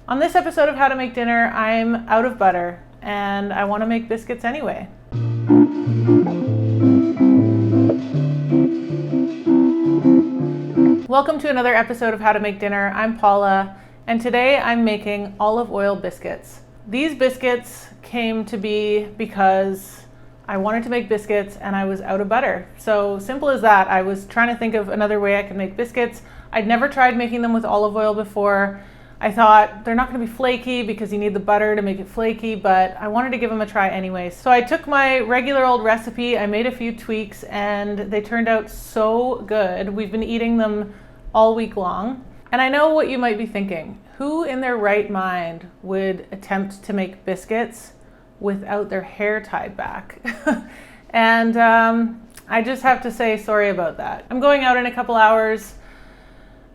On this episode of How to Make Dinner, I'm out of butter and I want to make biscuits anyway. Welcome to another episode of How to Make Dinner. I'm Paula, and today I'm making olive oil biscuits. These biscuits came to be because I wanted to make biscuits and I was out of butter. So simple as that. I was trying to think of another way I could make biscuits. I'd never tried making them with olive oil before. I thought they're not going to be flaky because you need the butter to make it flaky, but I wanted to give them a try anyway. So I took my regular old recipe, I made a few tweaks, and they turned out so good. We've been eating them all week long. And I know what you might be thinking. Who in their right mind would attempt to make biscuits without their hair tied back? And I just have to say sorry about that. I'm going out in a couple hours.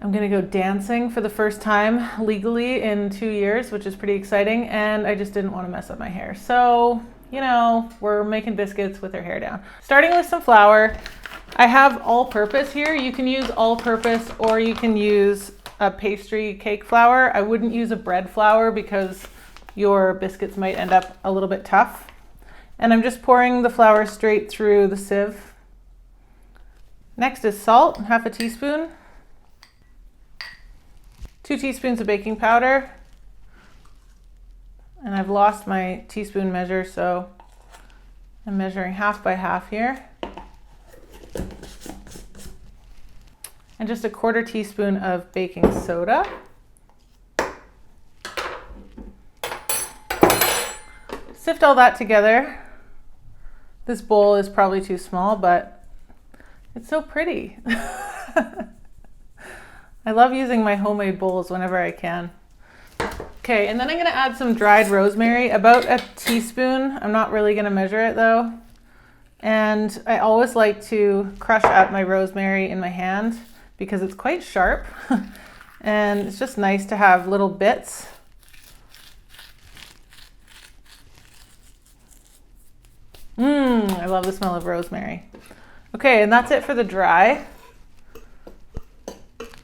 I'm gonna go dancing for the first time legally in 2 years, which is pretty exciting, and I just didn't want to mess up my hair. So, you know, we're making biscuits with our hair down. Starting with some flour. I have all-purpose here. You can use all-purpose or you can use a pastry cake flour. I wouldn't use a bread flour because your biscuits might end up a little bit tough. And I'm just pouring the flour straight through the sieve. Next is salt, half a teaspoon. 2 teaspoons of baking powder, and I've lost my teaspoon measure, so I'm measuring half by half here. And just a 1/4 teaspoon of baking soda. Sift all that together. This bowl is probably too small, but it's so pretty. I love using my homemade bowls whenever I can. Okay, and then I'm gonna add some dried rosemary, about a teaspoon. I'm not really gonna measure it though. And I always like to crush up my rosemary in my hand because it's quite sharp. And it's just nice to have little bits. I love the smell of rosemary. Okay, and that's it for the dry.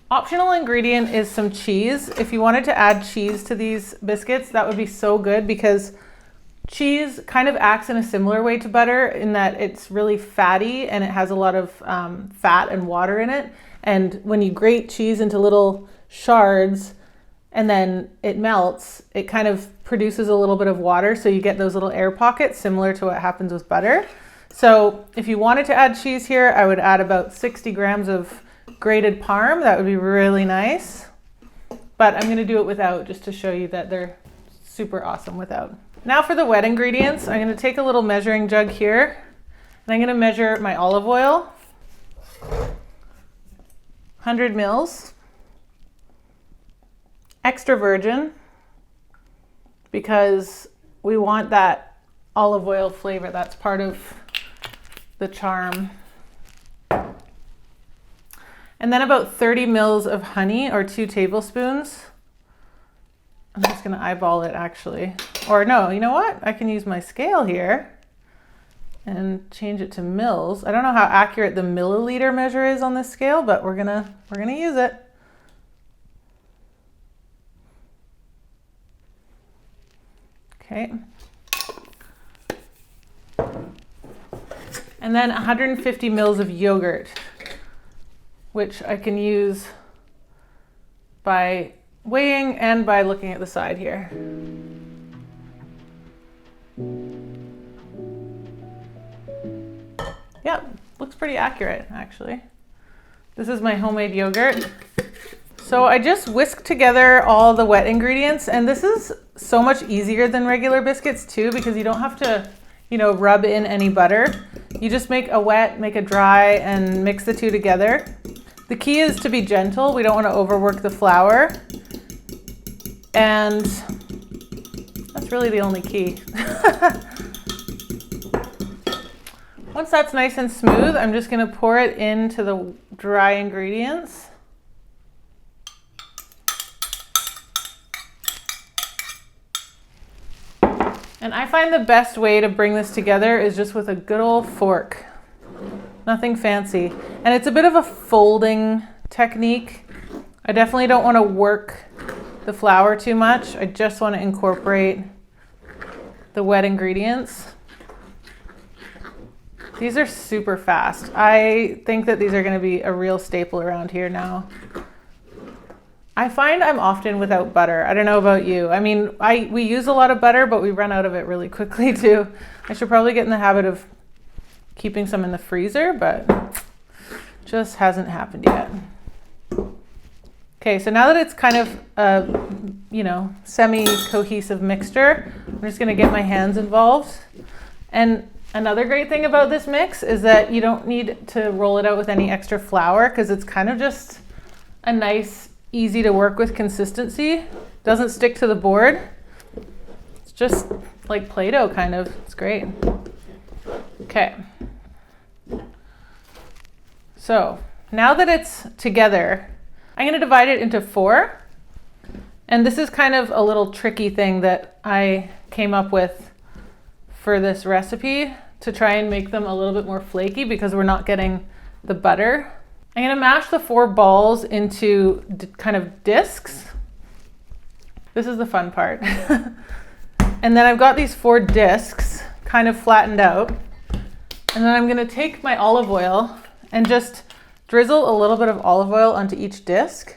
Optional ingredient is some cheese. If you wanted to add cheese to these biscuits, that would be so good because cheese kind of acts in a similar way to butter in that it's really fatty and it has a lot of fat and water in it. And when you grate cheese into little shards and then it melts, it kind of produces a little bit of water, so you get those little air pockets similar to what happens with butter. So if you wanted to add cheese here, I would add about 60 grams of grated parm. That would be really nice, but I'm going to do it without just to show you that they're super awesome without. Now for the wet ingredients, I'm going to take a little measuring jug here and I'm going to measure my olive oil, 100 mils, extra virgin because we want that olive oil flavor. That's part of the charm. And then about 30 mils of honey, or 2 tablespoons. I'm just gonna eyeball it actually. Or no, you know what? I can use my scale here and change it to mils. I don't know how accurate the milliliter measure is on this scale, but we're gonna use it. Okay. And then 150 mils of yogurt, which I can use by weighing and by looking at the side here. Yep, looks pretty accurate actually. This is my homemade yogurt. So I just whisked together all the wet ingredients, and this is so much easier than regular biscuits too because you don't have to, you know, rub in any butter. You just make a wet, make a dry, and mix the two together. The key is to be gentle. We don't want to overwork the flour. And that's really the only key. Once that's nice and smooth, I'm just going to pour it into the dry ingredients. And I find the best way to bring this together is just with a good old fork. Nothing fancy. And it's a bit of a folding technique. I definitely don't want to work the flour too much. I just want to incorporate the wet ingredients. These are super fast. I think that these are going to be a real staple around here now. I find I'm often without butter. I don't know about you. I mean, we use a lot of butter, but we run out of it really quickly too. I should probably get in the habit of keeping some in the freezer, but just hasn't happened yet. Okay, so now that it's kind of a, semi-cohesive mixture, I'm just gonna get my hands involved. And another great thing about this mix is that you don't need to roll it out with any extra flour because it's kind of just a nice, easy to work with consistency. Doesn't stick to the board. It's just like Play-Doh kind of. It's great. Okay. So now that it's together, I'm going to divide it into 4. And this is kind of a little tricky thing that I came up with for this recipe to try and make them a little bit more flaky because we're not getting the butter. I'm going to mash the 4 balls into kind of discs. This is the fun part. And then I've got these 4 discs kind of flattened out. And then I'm going to take my olive oil and just drizzle a little bit of olive oil onto each disc.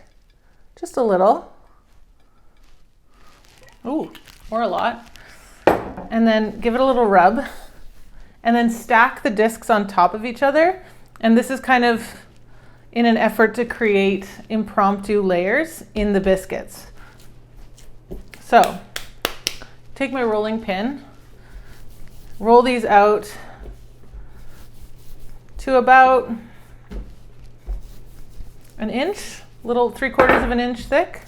Just a little. Ooh, or a lot. And then give it a little rub. And then stack the discs on top of each other. And this is kind of in an effort to create impromptu layers in the biscuits. So, take my rolling pin, roll these out to about an inch, little 3/4 of an inch thick.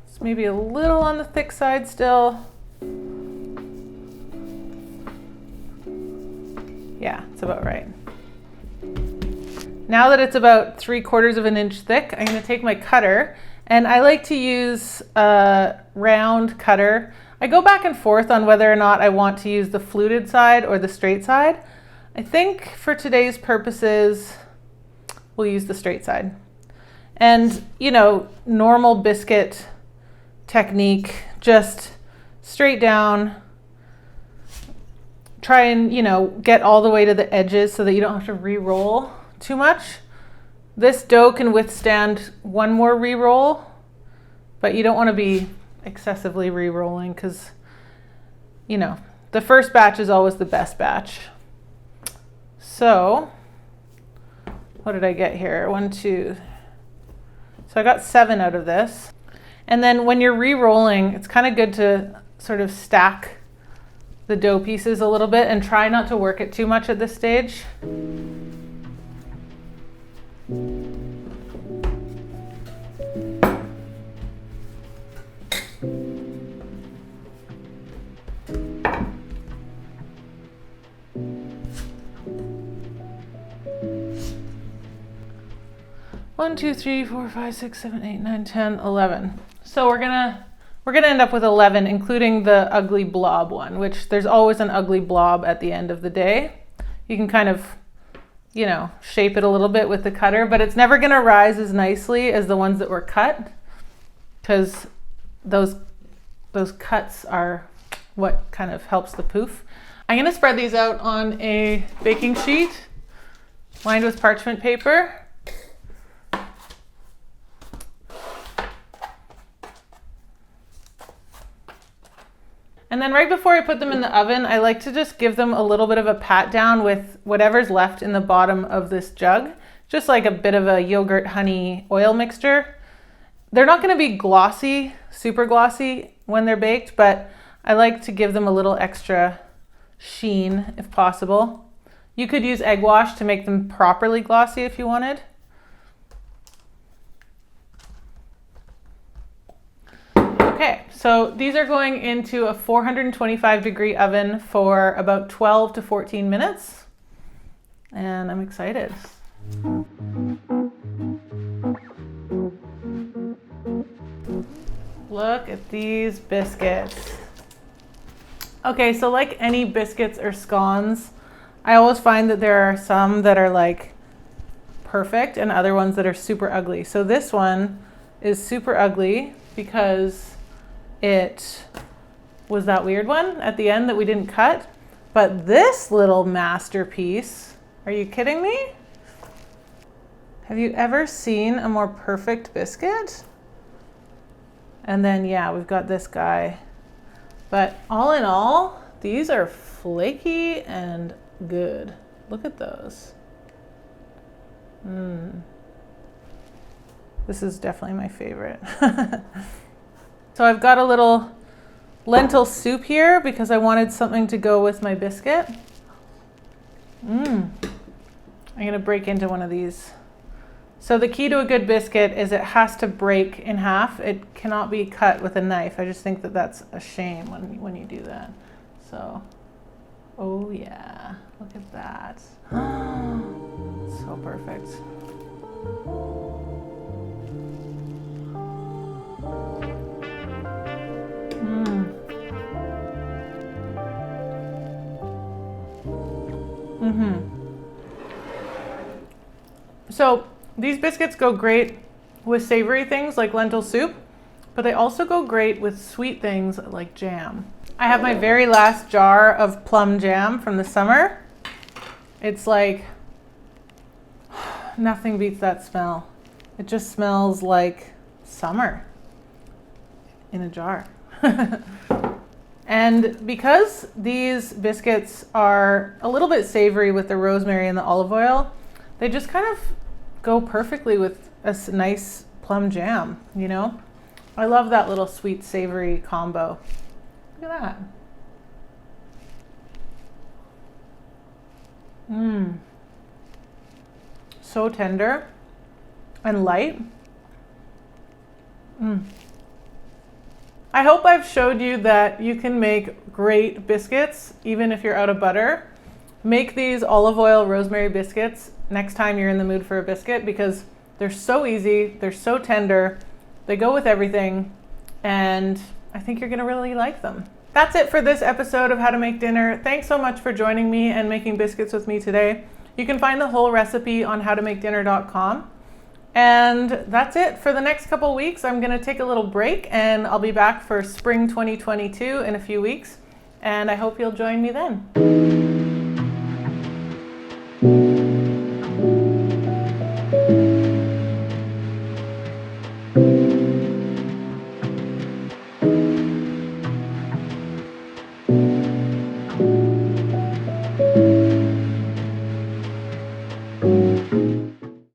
It's maybe a little on the thick side still. Yeah, it's about right. Now that it's about 3/4 of an inch thick, I'm going to take my cutter, and I like to use a round cutter. I go back and forth on whether or not I want to use the fluted side or the straight side. I think for today's purposes, we'll use the straight side. And, normal biscuit technique, just straight down. Try and, get all the way to the edges so that you don't have to re-roll too much. This dough can withstand one more re-roll, but you don't want to be excessively re-rolling because, the first batch is always the best batch. So, what did I get here? 1, 2. So I got 7 out of this. And then when you're re-rolling, it's kind of good to sort of stack the dough pieces a little bit and try not to work it too much at this stage. 1, 2, 3, 4, 5, 6, 7, 8, 9, 10, 11. So we're gonna end up with 11, including the ugly blob one, which there's always an ugly blob at the end of the day. You can kind of, shape it a little bit with the cutter, but it's never gonna rise as nicely as the ones that were cut, because those cuts are what kind of helps the poof. I'm gonna spread these out on a baking sheet lined with parchment paper. And then right before I put them in the oven, I like to just give them a little bit of a pat down with whatever's left in the bottom of this jug, just like a bit of a yogurt honey oil mixture. They're not going to be glossy, super glossy when they're baked, but I like to give them a little extra sheen if possible. You could use egg wash to make them properly glossy if you wanted. Okay, so these are going into a 425-degree oven for about 12 to 14 minutes, and I'm excited. Look at these biscuits. Okay, so like any biscuits or scones, I always find that there are some that are like perfect and other ones that are super ugly. So this one is super ugly because it was that weird one at the end that we didn't cut. But this little masterpiece, are you kidding me? Have you ever seen a more perfect biscuit? And then, yeah, we've got this guy. But all in all, these are flaky and good. Look at those. This is definitely my favorite. So I've got a little lentil soup here because I wanted something to go with my biscuit. I'm gonna break into one of these. So the key to a good biscuit is it has to break in half. It cannot be cut with a knife. I just think that that's a shame when you do that. So, oh yeah, look at that. So perfect. So these biscuits go great with savory things like lentil soup, but they also go great with sweet things like jam. I have my very last jar of plum jam from the summer. It's like, nothing beats that smell. It just smells like summer in a jar. And because these biscuits are a little bit savory with the rosemary and the olive oil, they just kind of go perfectly with a nice plum jam, you know? I love that little sweet savory combo. Look at that. So tender and light. I hope I've showed you that you can make great biscuits even if you're out of butter. Make these olive oil rosemary biscuits next time you're in the mood for a biscuit because they're so easy, they're so tender, they go with everything, and I think you're gonna really like them. That's it for this episode of How to Make Dinner. Thanks so much for joining me and making biscuits with me today. You can find the whole recipe on howtomakedinner.com. And that's it for the next couple weeks. I'm gonna take a little break and I'll be back for spring 2022 in a few weeks. And I hope you'll join me then.